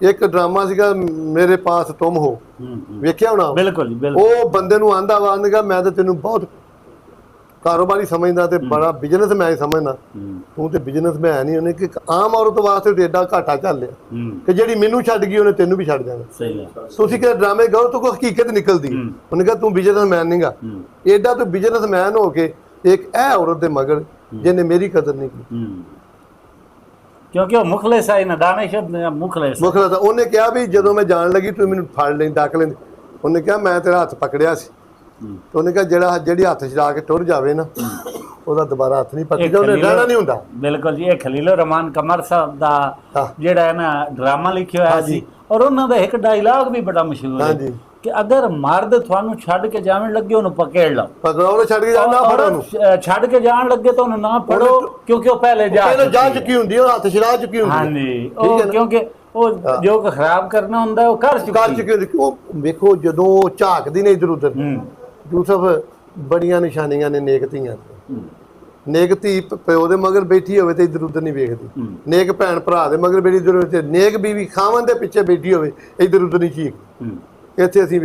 एक ड्रामा सीगा मेरे पास तुम हो, वेख्या होना? बिल्कुल जी, बिल्कुल। वो बंदे नूं आंदा वा, आंदा मैं तो तेनू बहुत कारोबारी समझदा ते बड़ा बिजनेसमैन समझना, तू ते बिजनेसमैन नहीं। उन्हें कि आम औरत वास्ते तो एडा घाटा झल लिया कि जिहड़ी मैनू छड्ड गई उन्हें तेनू भी छड्ड जाना। सही है। तुसीं कि ड्रामे गो तो कोई हकीकत निकलदी। उन्हें कहा तू बिजनेसमैन नहीं गा, एडा तू बिजनेसमैन हो के एक ऐ औरत दे मगर जिन्हें मेरी कदर नहीं की, क्योंकि वो मुखलिस है ना, दानिश मुखलिस मुखलिस। उन्हें कहा भी जदों मैं जान लगी तू मैनू फड़ लें, डक लें। उन्हें कहा मैं तेरा हत्थ पकड़िया सी, तो उन्हें कहा जिहड़ा जिहड़ी हत्थ छड़ा के टुर जावे ना ਉਹਦਾ ਦੁਬਾਰਾ ਹੱਥ ਨਹੀਂ ਪੱਟੀਦਾ, ਉਹਨੇ ਰਹਿਣਾ ਨਹੀਂ ਹੁੰਦਾ। ਬਿਲਕੁਲ ਜੀ। ਇਹ ਖਲੀਲੁਰ ਰਹਿਮਾਨ ਕਮਰ ਸਾਹਿਬ ਦਾ ਜਿਹੜਾ ਹੈ ਨਾ ਡਰਾਮਾ ਲਿਖਿਆ ਹੋਇਆ ਸੀ, ਔਰ ਉਹਨਾਂ ਦਾ ਇੱਕ ਡਾਇਲਾਗ ਵੀ ਬੜਾ ਮਸ਼ਹੂਰ ਹੈ ਕਿ ਅਗਰ ਮਰਦ ਤੁਹਾਨੂੰ ਛੱਡ ਕੇ ਜਾਣ ਲੱਗੇ ਉਹਨੂੰ ਪਕੜ ਲਓ, ਪਕੜੋ ਉਹਨੂੰ, ਛੱਡ ਕੇ ਜਾਣਾ ਫੜੋ ਉਹਨੂੰ, ਛੱਡ ਕੇ ਜਾਣ ਲੱਗੇ ਤਾਂ ਉਹਨੂੰ ਨਾ ਫੜੋ, ਕਿਉਂਕਿ ਉਹ ਪਹਿਲੇ ਜਾ ਚੁੱਕੀ ਹੁੰਦੀ ਹੈ, ਹੱਥ ਛੜਾ ਚੁੱਕੀ ਹੁੰਦੀ ਹੈ। ਹਾਂਜੀ, ਉਹ ਕਿਉਂਕਿ ਉਹ ਜੋ ਖਰਾਬ ਕਰਨਾ ਹੁੰਦਾ ਉਹ ਕਰ ਚੁੱਕੀ ਹੁੰਦੀ। ਉਹ ਵੇਖੋ ਜਦੋਂ ਝਾਕਦੀ ਨੇ ਇਧਰ ਉਧਰ, ਯੂਸਫ ਬੜੀਆਂ ਨਿਸ਼ਾਨੀਆਂ ਨੇ ਨੇਕ ਧੀਆਂ। ਨੇਕ ਧੀ ਪਿਓ ਦੇ ਮਗਰ ਬੈਠੀ ਹੋਵੇ ਤੇ ਇਧਰ ਉਧਰ ਨਹੀਂ ਵੇਖਦੀ, ਨੇਕ ਭੈਣ ਭਰਾ ਦੇ ਮਗਰ ਬੈਠੀ ਇਧਰ, ਨੇਕ ਬੀਵੀ ਖਾਵਨ ਦੇ ਪਿੱਛੇ ਬੈਠੀ ਹੋਵੇ ਇਧਰ ਉਧਰ ਨਹੀਂ ਚੀਕ। ਇੱਥੇ ਅਸੀਂ